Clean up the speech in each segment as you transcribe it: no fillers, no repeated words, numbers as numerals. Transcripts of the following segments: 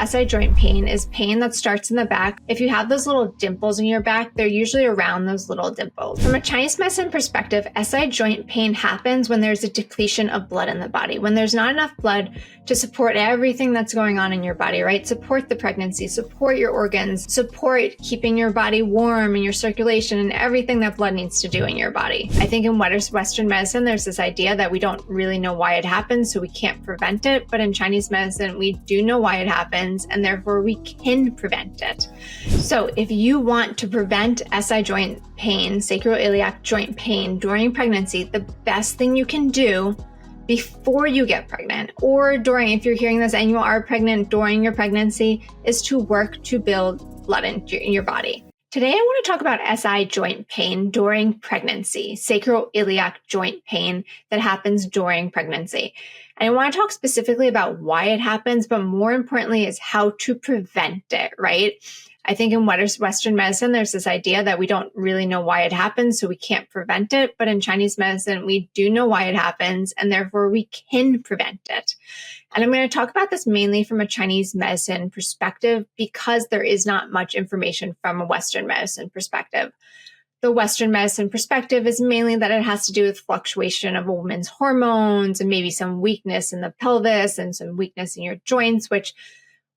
SI joint pain is pain that starts in the back. If you have those little dimples in your back, they're usually around those little dimples. From a Chinese medicine perspective, SI joint pain happens when there's a depletion of blood in the body, when there's not enough blood to support everything that's going on in your body, right? Support the pregnancy, support your organs, support keeping your body warm and your circulation and everything that blood needs to do in your body. I think in Western medicine, there's this idea that we don't really know why it happens, so we can't prevent it. But in Chinese medicine, we do know why it happens, and therefore we can prevent it. So if you want to prevent SI joint pain, sacroiliac joint pain during pregnancy, the best thing you can do before you get pregnant or during, if you're hearing this and you are pregnant during your pregnancy, is to work to build blood in your body. Today, I want to talk about SI joint pain during pregnancy, sacroiliac joint pain that happens during pregnancy. And I want to talk specifically about why it happens, but more importantly is how to prevent it, right? I think in Western medicine, there's this idea that we don't really know why it happens, so we can't prevent it. But in Chinese medicine, we do know why it happens, and therefore we can prevent it. And I'm going to talk about this mainly from a Chinese medicine perspective because there is not much information from a Western medicine perspective. The Western medicine perspective is mainly that it has to do with fluctuation of a woman's hormones and maybe some weakness in the pelvis and some weakness in your joints, which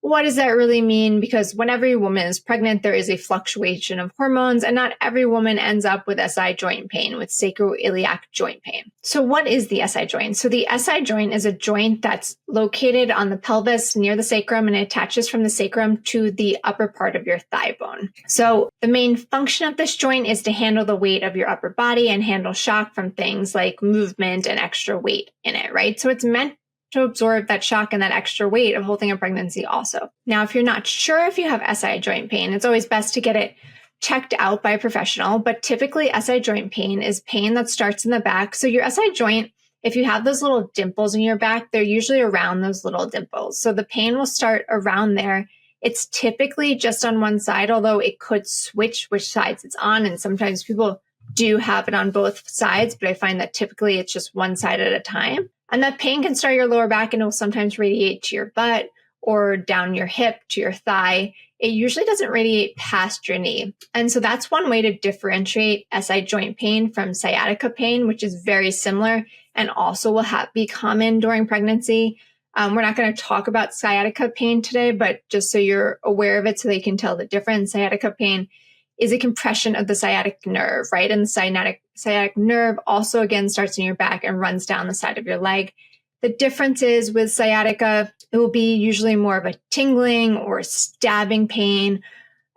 what does that really mean? Because when every woman is pregnant, there is a fluctuation of hormones, and not every woman ends up with SI joint pain, with sacroiliac joint pain. So what is the SI joint? So the SI joint is a joint that's located on the pelvis near the sacrum, and it attaches from the sacrum to the upper part of your thigh bone. So the main function of this joint is to handle the weight of your upper body and handle shock from things like movement and extra weight in it, right? So it's meant to absorb that shock and that extra weight of holding a pregnancy also. Now, if you're not sure if you have SI joint pain, it's always best to get it checked out by a professional, but typically SI joint pain is pain that starts in the back. So your SI joint, if you have those little dimples in your back, they're usually around those little dimples. So the pain will start around there. It's typically just on one side, although it could switch which sides it's on. And sometimes people do have it on both sides, but I find that typically it's just one side at a time. And that pain can start your lower back and it will sometimes radiate to your butt or down your hip to your thigh. It usually doesn't radiate past your knee. And so that's one way to differentiate SI joint pain from sciatica pain, which is very similar and also will be common during pregnancy. We're not going to talk about sciatica pain today, but just so you're aware of it so they can tell the difference, sciatica pain is a compression of the sciatic nerve, right? And the sciatic nerve also, again, starts in your back and runs down the side of your leg. The difference is with sciatica, it will be usually more of a tingling or stabbing pain,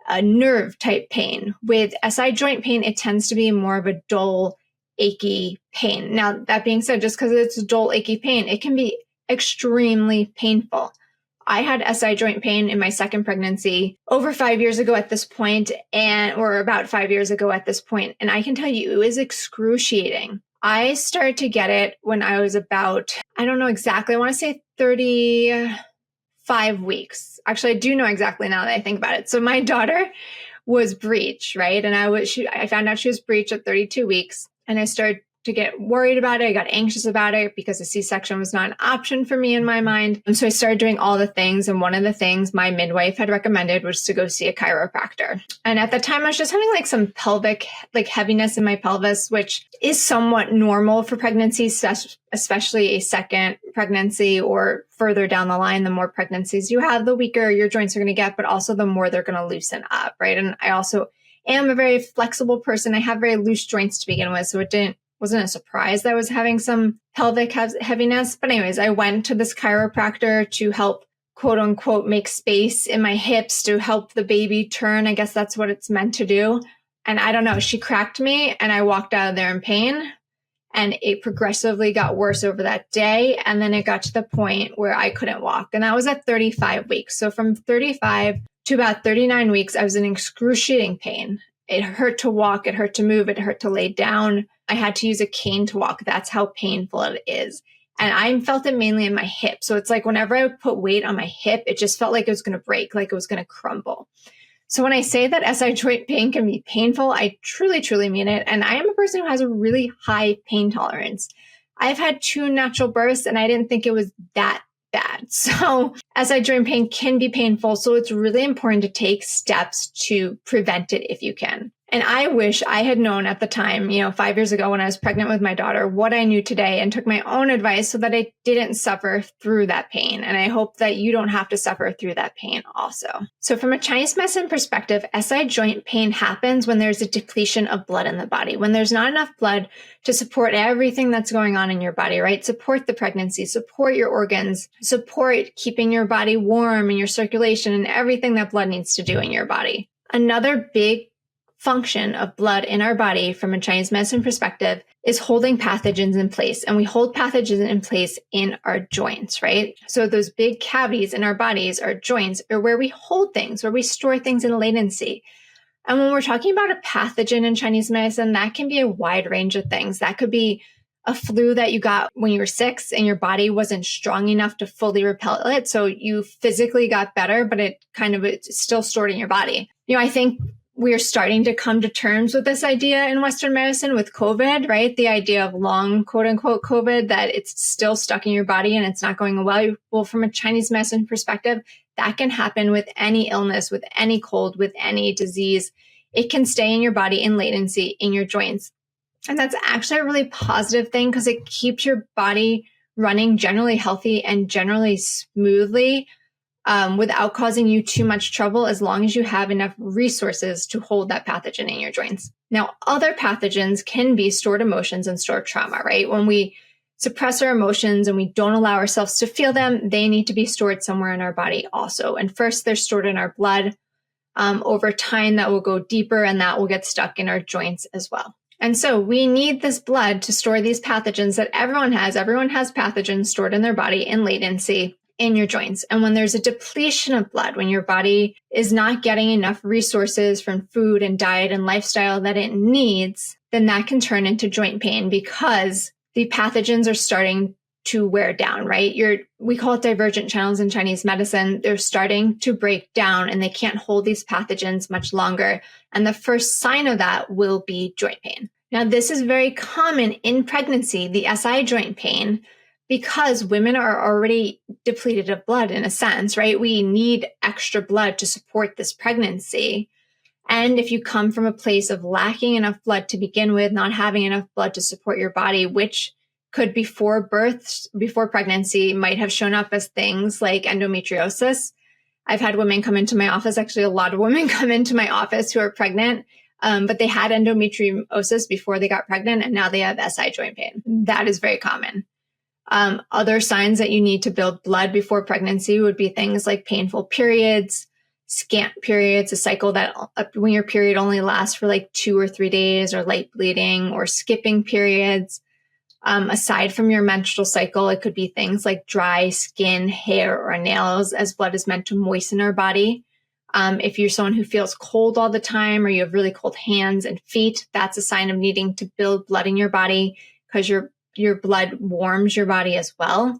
a nerve type pain. With SI joint pain, it tends to be more of a dull, achy pain. Now, that being said, just because it's a dull, achy pain, it can be extremely painful. I had SI joint pain in my second pregnancy over 5 years ago at this point, or about 5 years ago at this point. And I can tell you, it was excruciating. I started to get it when I was about, I don't know exactly, I want to say 35 weeks. Actually, I do know exactly now that I think about it. So my daughter was breech, right? And I found out she was breech at 32 weeks, and I started to get worried about it. I got anxious about it because a C-section was not an option for me in my mind. And so I started doing all the things. And one of the things my midwife had recommended was to go see a chiropractor. And at the time I was just having like some pelvic, like heaviness in my pelvis, which is somewhat normal for pregnancy, especially a second pregnancy or further down the line. The more pregnancies you have, the weaker your joints are going to get, but also the more they're going to loosen up, right? And I also am a very flexible person. I have very loose joints to begin with, so it wasn't a surprise that I was having some pelvic heaviness. But anyways, I went to this chiropractor to help, quote unquote, make space in my hips to help the baby turn. I guess that's what it's meant to do. And I don't know, she cracked me and I walked out of there in pain. And it progressively got worse over that day. And then it got to the point where I couldn't walk. And that was at 35 weeks. So from 35 to about 39 weeks, I was in excruciating pain. It hurt to walk. It hurt to move. It hurt to lay down. I had to use a cane to walk. That's how painful it is. And I felt it mainly in my hip. So it's like whenever I would put weight on my hip, it just felt like it was going to break, like it was going to crumble. So when I say that SI joint pain can be painful, I truly, truly mean it. And I am a person who has a really high pain tolerance. I've had 2 natural births and I didn't think it was that bad. So SI joint pain can be painful. So it's really important to take steps to prevent it if you can. And I wish I had known at the time, 5 years ago when I was pregnant with my daughter, what I knew today and took my own advice so that I didn't suffer through that pain. And I hope that you don't have to suffer through that pain also. So from a Chinese medicine perspective, SI joint pain happens when there's a depletion of blood in the body, when there's not enough blood to support everything that's going on in your body, right? Support the pregnancy, support your organs, support keeping your body warm and your circulation and everything that blood needs to do in your body. Another big function of blood in our body from a Chinese medicine perspective is holding pathogens in place. And we hold pathogens in place in our joints, right? So those big cavities in our bodies, our joints, are where we hold things, where we store things in latency. And when we're talking about a pathogen in Chinese medicine, that can be a wide range of things. That could be a flu that you got when you were 6 and your body wasn't strong enough to fully repel it. So you physically got better, but it's still stored in your body. I think we're starting to come to terms with this idea in Western medicine with COVID, right? The idea of long, quote unquote, COVID, that it's still stuck in your body and it's not going away. Well, from a Chinese medicine perspective, that can happen with any illness, with any cold, with any disease. It can stay in your body in latency in your joints. And that's actually a really positive thing because it keeps your body running generally healthy and generally smoothly without causing you too much trouble, as long as you have enough resources to hold that pathogen in your joints. Now, other pathogens can be stored emotions and stored trauma, right? When we suppress our emotions and we don't allow ourselves to feel them, they need to be stored somewhere in our body also. And first, they're stored in our blood. Over time, that will go deeper and that will get stuck in our joints as well. And so we need this blood to store these pathogens that everyone has. Everyone has pathogens stored in their body in latency in your joints. And when there's a depletion of blood, when your body is not getting enough resources from food and diet and lifestyle that it needs, then that can turn into joint pain because the pathogens are starting to wear down, right? We call it divergent channels in Chinese medicine. They're starting to break down and they can't hold these pathogens much longer. And the first sign of that will be joint pain. Now, this is very common in pregnancy, the SI joint pain, because women are already depleted of blood in a sense, right? We need extra blood to support this pregnancy. And if you come from a place of lacking enough blood to begin with, not having enough blood to support your body, which could before birth, before pregnancy, might have shown up as things like endometriosis. I've had women come into my office, actually a lot of women come into my office who are pregnant, but they had endometriosis before they got pregnant and now they have SI joint pain. That is very common. Other signs that you need to build blood before pregnancy would be things like painful periods, scant periods, a cycle that when your period only lasts for like 2 or 3 days, or light bleeding or skipping periods. Aside from your menstrual cycle, it could be things like dry skin, hair, or nails, as blood is meant to moisten our body. If you're someone who feels cold all the time or you have really cold hands and feet, that's a sign of needing to build blood in your body because your blood warms your body as well.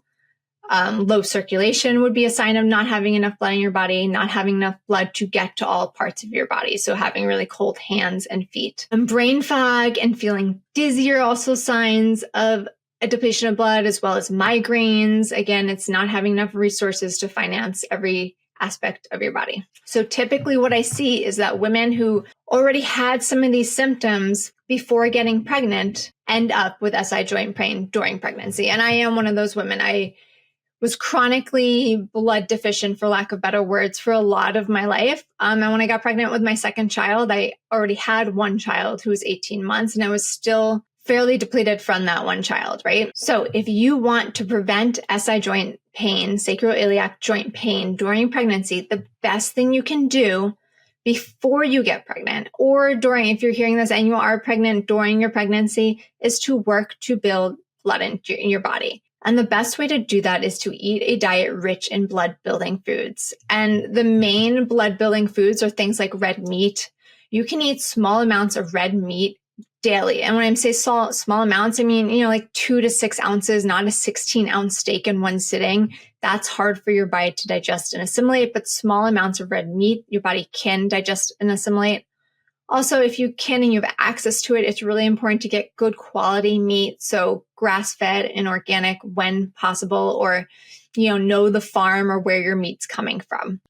Low circulation would be a sign of not having enough blood in your body, not having enough blood to get to all parts of your body. So having really cold hands and feet. And brain fog and feeling dizzy are also signs of a depletion of blood, as well as migraines. Again, it's not having enough resources to finance every aspect of your body. So typically what I see is that women who already had some of these symptoms before getting pregnant end up with SI joint pain during pregnancy. And I am one of those women. I was chronically blood deficient, for lack of better words, for a lot of my life. And when I got pregnant with my second child, I already had one child who was 18 months, and I was still fairly depleted from that one child, right? So if you want to prevent SI joint pain, sacroiliac joint pain during pregnancy, the best thing you can do before you get pregnant, or during, if you're hearing this and you are pregnant during your pregnancy, is to work to build blood in your body. And the best way to do that is to eat a diet rich in blood-building foods. And the main blood-building foods are things like red meat. You can eat small amounts of red meat daily. And when I say small amounts, I mean, like 2 to 6 ounces, not a 16-ounce steak in one sitting. That's hard for your body to digest and assimilate, but small amounts of red meat, your body can digest and assimilate. Also, if you can and you have access to it, it's really important to get good quality meat. So grass-fed and organic when possible, or know the farm or where your meat's coming from.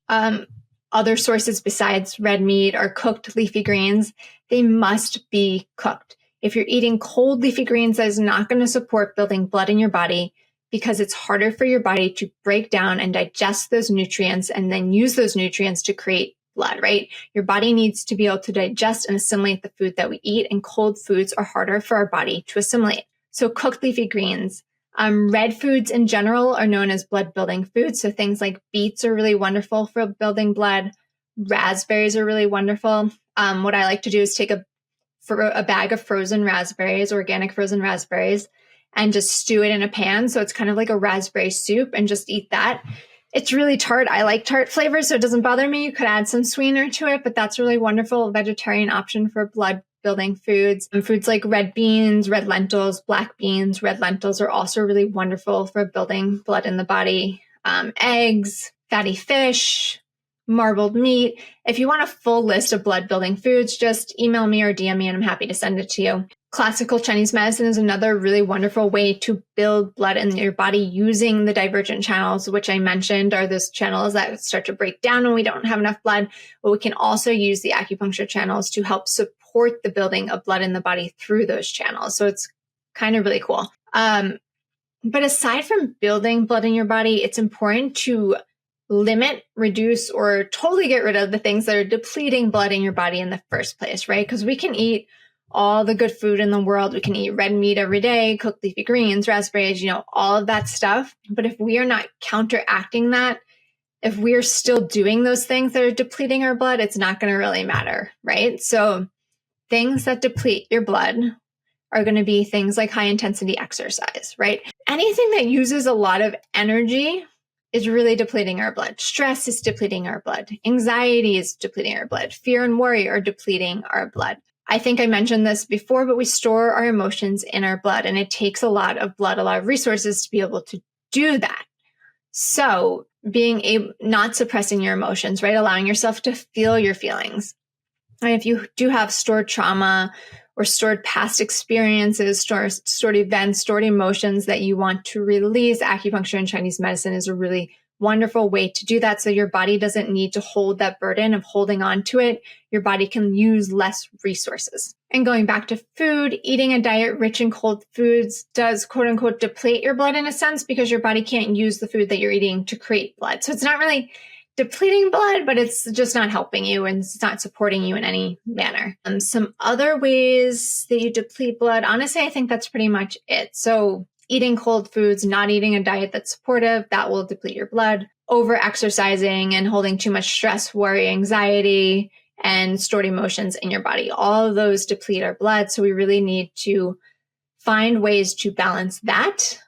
Other sources besides red meat are cooked leafy greens. They must be cooked. If you're eating cold leafy greens, that is not going to support building blood in your body because it's harder for your body to break down and digest those nutrients and then use those nutrients to create blood, right? Your body needs to be able to digest and assimilate the food that we eat, and cold foods are harder for our body to assimilate. So cooked leafy greens. Red foods in general are known as blood-building foods. So things like beets are really wonderful for building blood. Raspberries are really wonderful. What I like to do is take a bag of frozen raspberries, organic frozen raspberries, and just stew it in a pan. So it's kind of like a raspberry soup, and just eat that. It's really tart. I like tart flavors, so it doesn't bother me. You could add some sweetener to it, but that's a really wonderful vegetarian option for blood-building foods. And foods like red beans, red lentils, black beans, red lentils are also really wonderful for building blood in the body. Eggs, fatty fish, marbled meat. If you want a full list of blood-building foods, just email me or DM me and I'm happy to send it to you. Classical Chinese medicine is another really wonderful way to build blood in your body using the divergent channels, which I mentioned are those channels that start to break down when we don't have enough blood. But we can also use the acupuncture channels to help support the building of blood in the body through those channels. So it's kind of really cool. But aside from building blood in your body, it's important to limit, reduce, or totally get rid of the things that are depleting blood in your body in the first place, right? Because we can eat all the good food in the world. We can eat red meat every day, cooked leafy greens, raspberries, all of that stuff. But if we are not counteracting that, if we're still doing those things that are depleting our blood, it's not going to really matter, right? So things that deplete your blood are going to be things like high intensity exercise, right? Anything that uses a lot of energy is really depleting our blood. Stress is depleting our blood. Anxiety is depleting our blood. Fear and worry are depleting our blood. I think I mentioned this before, but we store our emotions in our blood, and it takes a lot of blood, a lot of resources to be able to do that. So not suppressing your emotions, right? Allowing yourself to feel your feelings. And if you do have stored trauma or stored past experiences, stored events, stored emotions that you want to release, acupuncture and Chinese medicine is a really wonderful way to do that. So your body doesn't need to hold that burden of holding on to it. Your body can use less resources. And going back to food, eating a diet rich in cold foods does quote unquote deplete your blood in a sense, because your body can't use the food that you're eating to create blood. So it's not really depleting blood, but it's just not helping you and it's not supporting you in any manner. Some other ways that you deplete blood, honestly, I think that's pretty much it. So eating cold foods, not eating a diet that's supportive, that will deplete your blood. Over exercising and holding too much stress, worry, anxiety, and stored emotions in your body. All of those deplete our blood. So we really need to find ways to balance that,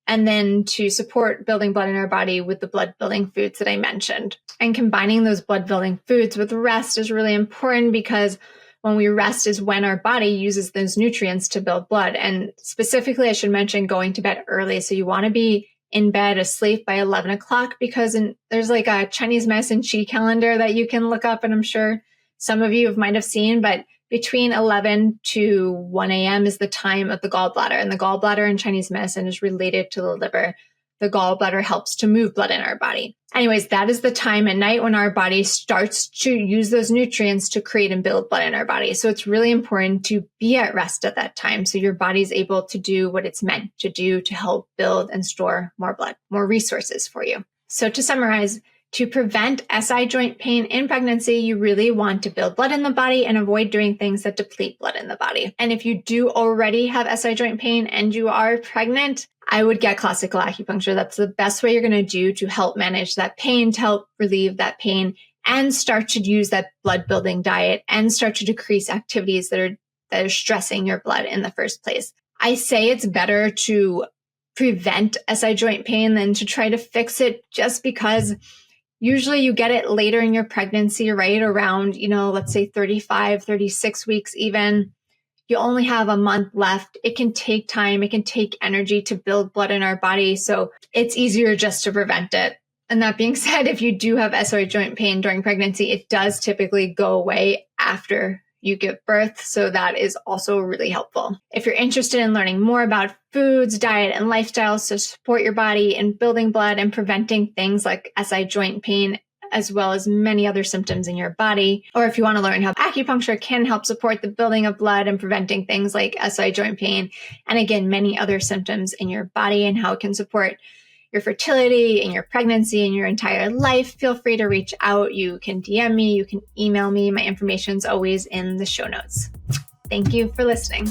and then to support building blood in our body with the blood-building foods that I mentioned. And combining those blood-building foods with rest is really important, because when we rest is when our body uses those nutrients to build blood. And specifically, I should mention going to bed early. So you want to be in bed asleep by 11 o'clock, because there's like a Chinese medicine chi calendar that you can look up, and I'm sure some of you might have seen, but between 11 to 1 a.m. is the time of the gallbladder, and the gallbladder in Chinese medicine is related to the liver. The gallbladder helps to move blood in our body. Anyways, that is the time at night when our body starts to use those nutrients to create and build blood in our body. So it's really important to be at rest at that time, so your body's able to do what it's meant to do to help build and store more blood, more resources for you. So to summarize, to prevent SI joint pain in pregnancy, you really want to build blood in the body and avoid doing things that deplete blood in the body. And if you do already have SI joint pain and you are pregnant, I would get classical acupuncture. That's the best way you're going to do to help manage that pain, to help relieve that pain, and start to use that blood building diet and start to decrease activities that are stressing your blood in the first place. I say it's better to prevent SI joint pain than to try to fix it, just because usually you get it later in your pregnancy, right? Around, let's say 35, 36 weeks even. You only have a month left. It can take time. It can take energy to build blood in our body. So it's easier just to prevent it. And that being said, if you do have SI joint pain during pregnancy, it does typically go away after you give birth. So that is also really helpful. If you're interested in learning more about foods, diet, and lifestyles to support your body in building blood and preventing things like SI joint pain, as well as many other symptoms in your body, or if you want to learn how acupuncture can help support the building of blood and preventing things like SI joint pain, and again, many other symptoms in your body and how it can support your fertility and your pregnancy and your entire life, feel free to reach out. You can DM me, you can email me. My information is always in the show notes. Thank you for listening.